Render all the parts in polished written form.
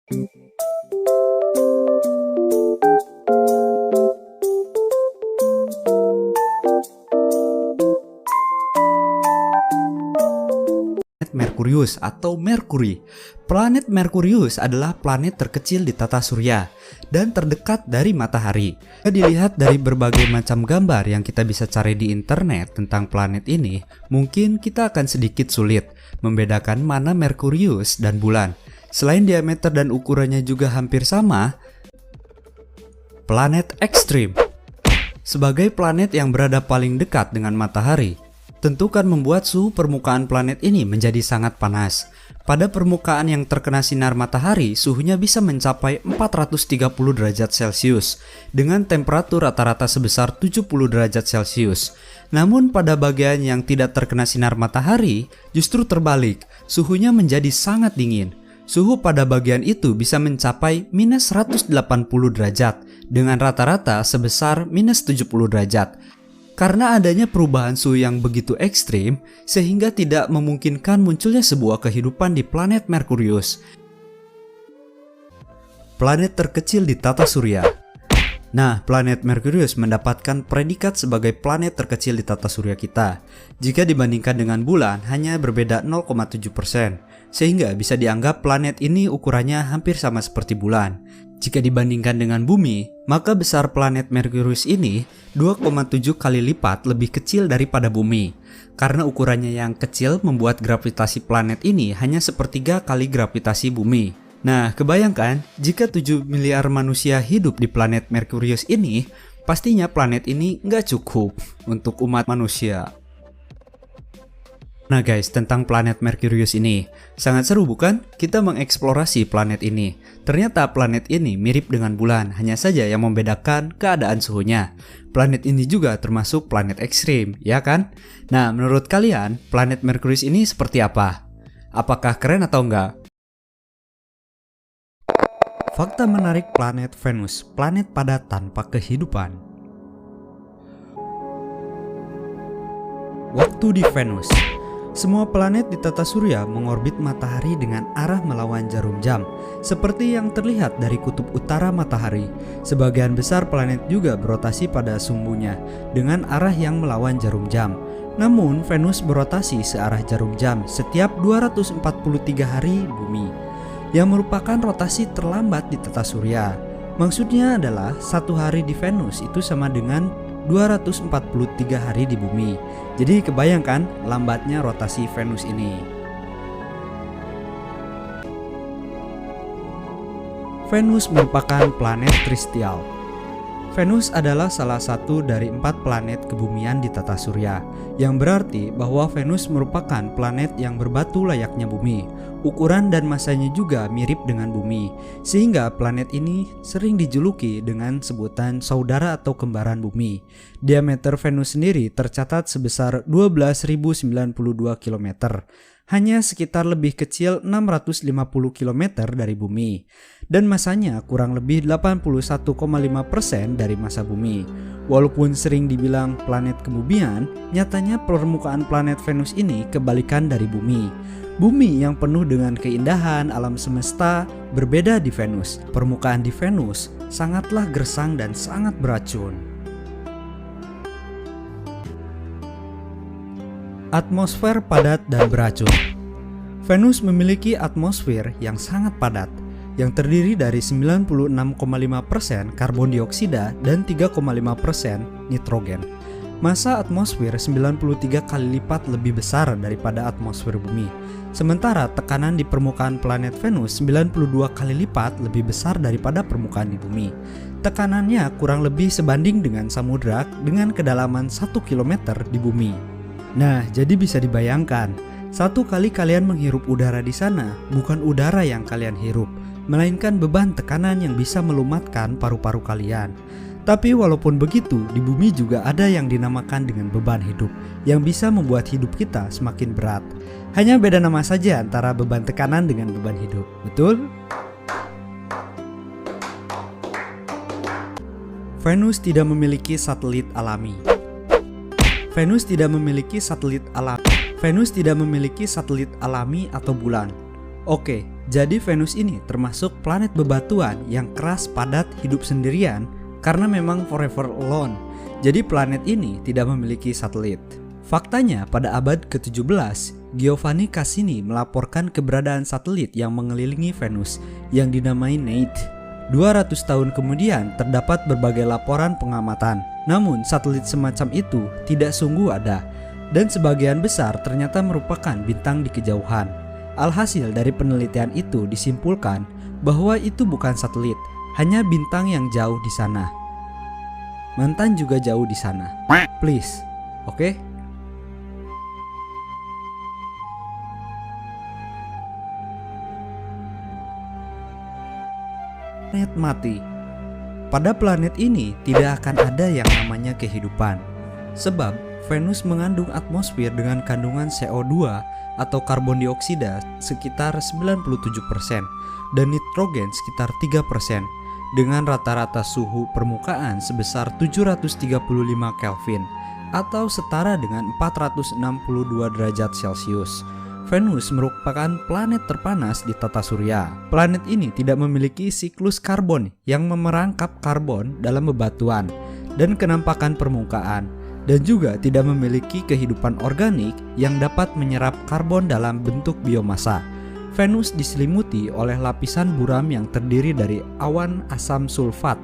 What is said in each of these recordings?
Merkurius atau Merkuri. Planet Merkurius adalah planet terkecil di tata surya dan terdekat dari matahari. Jika dilihat dari berbagai macam gambar yang kita bisa cari di internet tentang planet ini, mungkin kita akan sedikit sulit membedakan mana Merkurius dan bulan. Selain diameter dan ukurannya juga hampir sama, planet ekstrim. Sebagai planet yang berada paling dekat dengan matahari, tentu kan membuat suhu permukaan planet ini menjadi sangat panas. Pada permukaan yang terkena sinar matahari, suhunya bisa mencapai 430 derajat Celcius dengan temperatur rata-rata sebesar 70 derajat Celcius. Namun pada bagian yang tidak terkena sinar matahari, justru terbalik, suhunya menjadi sangat dingin. Suhu pada bagian itu bisa mencapai minus 180 derajat dengan rata-rata sebesar minus 70 derajat. Karena adanya perubahan suhu yang begitu ekstrim, sehingga tidak memungkinkan munculnya sebuah kehidupan di planet Merkurius. Planet terkecil di tata surya. Nah, planet Merkurius mendapatkan predikat sebagai planet terkecil di tata surya kita. Jika dibandingkan dengan bulan, hanya berbeda 0,7%, sehingga bisa dianggap planet ini ukurannya hampir sama seperti bulan. Jika dibandingkan dengan bumi, maka besar planet Merkurius ini 2,7 kali lipat lebih kecil daripada bumi. Karena ukurannya yang kecil membuat gravitasi planet ini hanya sepertiga kali gravitasi bumi. Nah, kebayangkan jika 7 miliar manusia hidup di planet Merkurius ini, pastinya planet ini nggak cukup untuk umat manusia. Nah guys, tentang planet Merkurius ini, sangat seru bukan? Kita mengeksplorasi planet ini. Ternyata planet ini mirip dengan bulan, hanya saja yang membedakan keadaan suhunya. Planet ini juga termasuk planet ekstrim, ya kan? Nah, menurut kalian, planet Merkurius ini seperti apa? Apakah keren atau enggak? Fakta menarik planet Venus, planet padat tanpa kehidupan. Waktu di Venus. Semua planet di tata surya mengorbit matahari dengan arah melawan jarum jam, seperti yang terlihat dari kutub utara matahari. Sebagian besar planet juga berotasi pada sumbunya dengan arah yang melawan jarum jam. Namun, Venus berotasi searah jarum jam setiap 243 hari bumi, yang merupakan rotasi terlambat di tata surya. Maksudnya adalah satu hari di Venus itu sama dengan 243 hari di bumi. Jadi kebayangkan lambatnya rotasi Venus ini. Venus merupakan planet tristial. Venus adalah salah satu dari 4 planet kebumian di tata surya, yang berarti bahwa Venus merupakan planet yang berbatu layaknya bumi. Ukuran dan masanya juga mirip dengan bumi, sehingga planet ini sering dijuluki dengan sebutan saudara atau kembaran bumi. Diameter Venus sendiri tercatat sebesar 12.092 km, hanya sekitar lebih kecil 650 km dari bumi, dan masanya kurang lebih 81,5% dari massa bumi. Walaupun sering dibilang planet kebumian, nyatanya permukaan planet Venus ini kebalikan dari bumi. Bumi yang penuh dengan keindahan alam semesta berbeda di Venus. Permukaan di Venus sangatlah gersang dan sangat beracun. Atmosfer padat dan beracun. Venus memiliki atmosfer yang sangat padat, yang terdiri dari 96,5% karbon dioksida dan 3,5% nitrogen. Massa atmosfer 93 kali lipat lebih besar daripada atmosfer bumi. Sementara tekanan di permukaan planet Venus 92 kali lipat lebih besar daripada permukaan di bumi. Tekanannya kurang lebih sebanding dengan samudra dengan kedalaman 1 km di bumi. Nah, jadi bisa dibayangkan, satu kali kalian menghirup udara di sana, bukan udara yang kalian hirup, melainkan beban tekanan yang bisa melumatkan paru-paru kalian. Tapi walaupun begitu, di bumi juga ada yang dinamakan dengan beban hidup, yang bisa membuat hidup kita semakin berat. Hanya beda nama saja antara beban tekanan dengan beban hidup, betul? Venus tidak memiliki satelit alami. Venus tidak memiliki satelit alami. Venus tidak memiliki satelit alami atau bulan. Oke, Jadi Venus ini termasuk planet bebatuan yang keras, padat, hidup sendirian karena memang forever alone. Jadi planet ini tidak memiliki satelit. Faktanya pada abad ke-17, Giovanni Cassini melaporkan keberadaan satelit yang mengelilingi Venus yang dinamai Neith. 200 tahun kemudian terdapat berbagai laporan pengamatan. Namun satelit semacam itu tidak sungguh ada dan sebagian besar ternyata merupakan bintang di kejauhan. Alhasil dari penelitian itu disimpulkan bahwa itu bukan satelit, hanya bintang yang jauh di sana. Mantan juga jauh di sana. Please, oke? Planet mati. Pada planet ini tidak akan ada yang namanya kehidupan. Sebab Venus mengandung atmosfer dengan kandungan CO2 atau karbon dioksida sekitar 97% dan nitrogen sekitar 3% dengan rata-rata suhu permukaan sebesar 735 Kelvin atau setara dengan 462 derajat Celcius. Venus merupakan planet terpanas di tata surya. Planet ini tidak memiliki siklus karbon yang memerangkap karbon dalam bebatuan dan kenampakan permukaan, dan juga tidak memiliki kehidupan organik yang dapat menyerap karbon dalam bentuk biomasa. Venus diselimuti oleh lapisan buram yang terdiri dari awan asam sulfat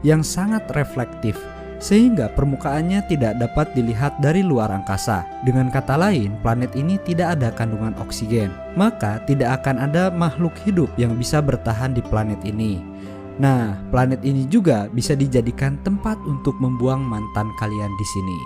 yang sangat reflektif, sehingga permukaannya tidak dapat dilihat dari luar angkasa. Dengan kata lain, planet ini tidak ada kandungan oksigen, maka tidak akan ada makhluk hidup yang bisa bertahan di planet ini. Nah, planet ini juga bisa dijadikan tempat untuk membuang mantan kalian di sini.